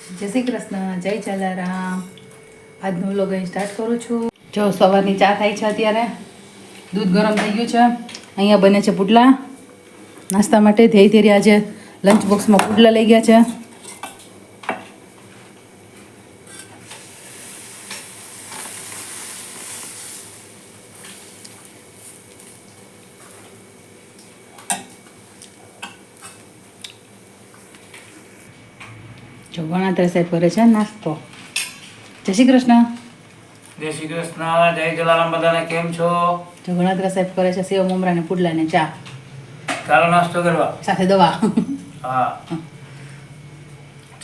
જય શ્રી કૃષ્ણ, જય જલારામ. આજનો વ્લોગ અહીં સ્ટાર્ટ કરું છું. જો સવારની ચા થાય છે, અત્યારે દૂધ ગરમ થઈ ગયું છે. અહીંયા બને છે પુડલા નાસ્તા માટે. ધીરે ધીરે આજે લંચ બોક્સમાં પુડલા લઈ ગયા છે. જો ગણાત્રા સાહેબ કરે છે નાસ્તો. જય શ્રી કૃષ્ણ. જય શ્રી કૃષ્ણ, જય જલારામ. બધાને કેમ છો? જો ગણાત્રા સાહેબ કરે છે સેવ મમરા ને પુડલા ને ચા, ચાલો નાસ્તો કરવા. સાથે દવા. હા,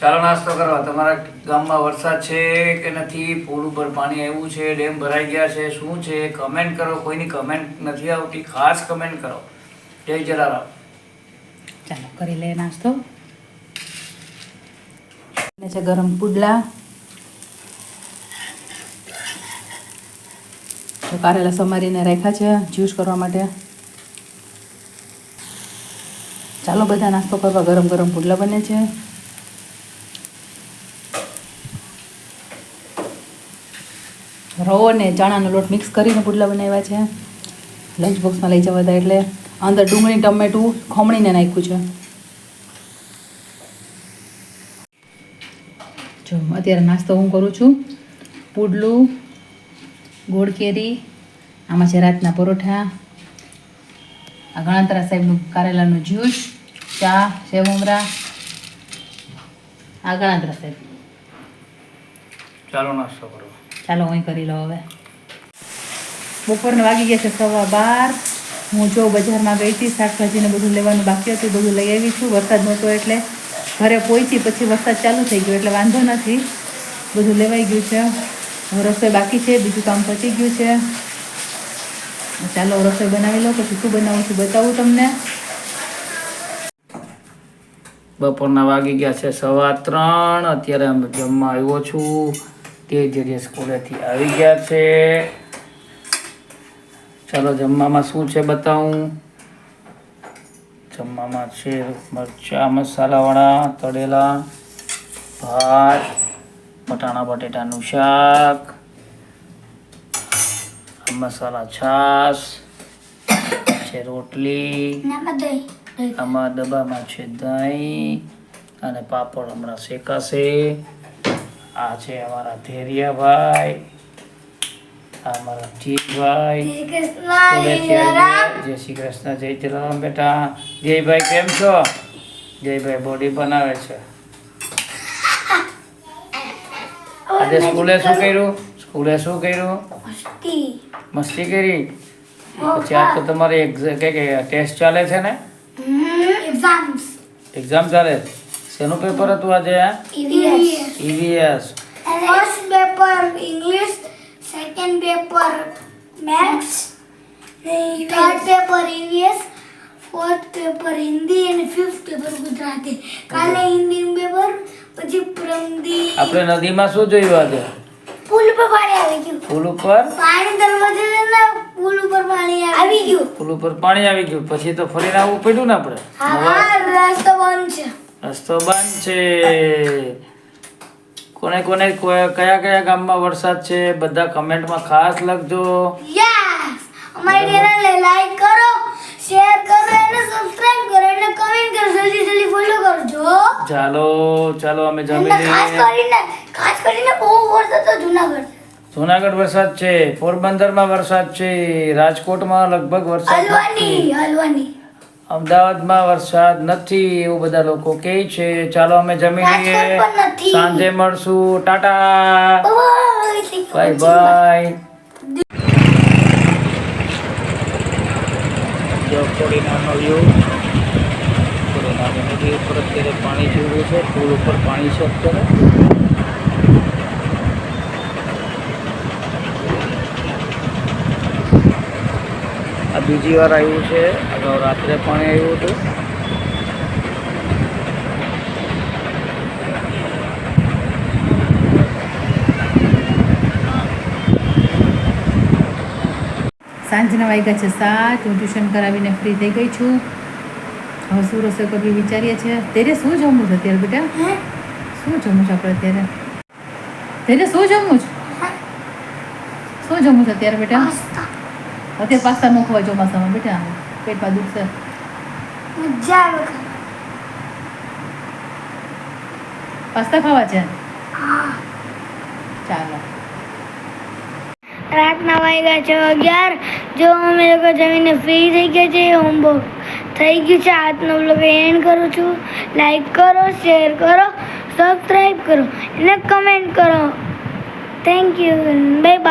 ચાલો નાસ્તો કરવા. તમારા ગામમાં વરસાદ છે કે નથી? પુલ ઉપર પાણી આવ્યું છે? ડેમ ભરાઈ ગયા છે? શું છે? કમેન્ટ કરો. કોઈની કમેન્ટ નથી આવતી, ખાસ કમેન્ટ કરો. જય જલારામ. ચાલો કરી લે નાસ્તો. છે ગરમ પુડલા. કારેલા સમારીને રાખ્યા છે જ્યુસ કરવા માટે. ચાલો બધા નાસ્તો કરવા. ગરમ ગરમ પુડલા બને છે. રવો ને ચણાનો લોટ મિક્સ કરીને પુડલા બનાવ્યા છે. લંચ બોક્સમાં લઈ જવા હતા એટલે અંદર ડુંગળી ટમેટું ખમણીને નાખ્યું છે. જો અત્યારે નાસ્તો હું કરું છું. પુડલું, ગોળ કેરી, આમાં છે રાતના પરોઠા, આ ગણાત્રા સાહેબનું કારેલાનું જ્યુસ, ચા, સેવ મમરા. આ ગણાત્રા સાહેબ. ચાલો નાસ્તો કરો. ચાલો હું કરી લઉં હવે. બપોરને વાગી ગયા છે 12:15. હું જો બજારમાં ગઈ હતી, શાકભાજીને બધું લેવાનું બાકી હતું, બધું લઈ આવી છું. વરસાદ નહોતો એટલે ઘરે પહોંચી પછી વરસાદ ચાલુ થઈ ગયો એટલે વાંધો નથી, બધું લેવાઈ ગયું છે. હવે રસોઈ બાકી છે, બીજું કામ પતી ગયું છે. ચાલો રસોઈ બનાવી લો, પછી શું બનાવું છું બતાવું તમને. બપોરના વાગી ગયા છે 3:15. અત્યારે અમે જમવા આવ્યો છું. તે જે સ્કૂલેથી આવી ગયા છે. ચાલો જમવામાં શું છે બતાવું. જમવામાં છે મરચા મસાલાવાળા તળેલા ભાત, બટાણા બટેટાનું શાક, મસાલા છાશ છે, રોટલી, આમાં ડબ્બામાં છે દહીં અને પાપડ હમણાં શેકાશે. આ છે અમારા ધેરિયાભાઈ, આ અમારા જીતભાઈ. જય શ્રી કૃષ્ણ, જય જલારામ. બેટા જયભાઈ કેમ છો? જયભાઈ બોડી બનાવે છે. આજે સ્કૂલે શું કર્યું? મસ્તી કરી. પછી આજ તો તમારી ટેસ્ટ ચાલે છે ને? એક્ઝામ ચાલે. શેનું પેપર હતું આજે? EVS. First paper English, second paper maths, third paper EVS, fourth paper Hindi અને ફિફ્થ પેપર ગુજરાતી. કાલે હિન્દી પેપર, પછી પ્રમદી. આપણે નદીમાં શું જોયું આજે? પુલ ઉપર પાણી આવી ગયું. પુલ ઉપર પાણી દરવાજે ને પુલ ઉપર પાણી આવી ગયું. પુલ ઉપર પાણી આવી ગયું. પછી તો ફરીને આવવું પડ્યું ને આપણે. હા, રસ્તો બંધ છે. રસ્તો બંધ છે. કોને કયા કયા ગામમાં વરસાદ છે બધા કમેન્ટમાં ખાસ લખજો. યસ, અમારી ચેનલને લાઈક કરો, શેર કરો અને સબસ્ક્રાઇબ કરો અને કમેન્ટ કરો. જલ્દી ફોલો કરજો. ચાલો અમે જમી અને ખાસ કરીને બહુ વરસાદ તો જુનાગઢ વરસાદ છે, પોરબંદરમાં વરસાદ છે, રાજકોટમાં લગભગ વરસાદ નથી, હલવાની અમદાવાદમાં વરસાદ નથી એવું બધા લોકો કહે છે. ચાલો અમે જમી લઈએ, સાંજે મળશું. ટાટા, બાય બાય. કોડીનારનો વ્યૂ. કોડીનારની નદી ઉપર અત્યારે પાણી જેવું છે. પુલ ઉપર પાણી છે અત્યારે. આ બીજી વાર આવ્યું છે. અગાઉ રાત્રે પાણી આવ્યું હતું. સાંજના વાગ્યા છે 7. હું ટ્યુશન કરાવીને ફ્રી થઈ ગઈ છું. હવે શું રસોઈ કરવી વિચારીએ છીએ. તેરે શું જમવું છે અત્યારે બેટા? શું જમવું છે આપણે અત્યારે? ધીરે શું જમવું છે? શું જમવું છે અત્યારે બેટા? પાસ્તા અત્યારે પાસ્તા ન ખવાય ચોમાસામાં બેટા, પેટમાં દુખશે. મજા આવે ખાવાની. પાસ્તા ખાવા છે? હા ચાલો. રાતના વાગ્યા છે 11. જો અમે લોકો જમીને ફ્રી થઈ ગયા છે. હોમવર્ક થઈ ગયું છે. આજનો બ્લોગ એન્ડ કરું છું. લાઈક કરો, શેર કરો, સબસ્ક્રાઈબ કરો અને કમેન્ટ કરો. Thank you. Bye bye.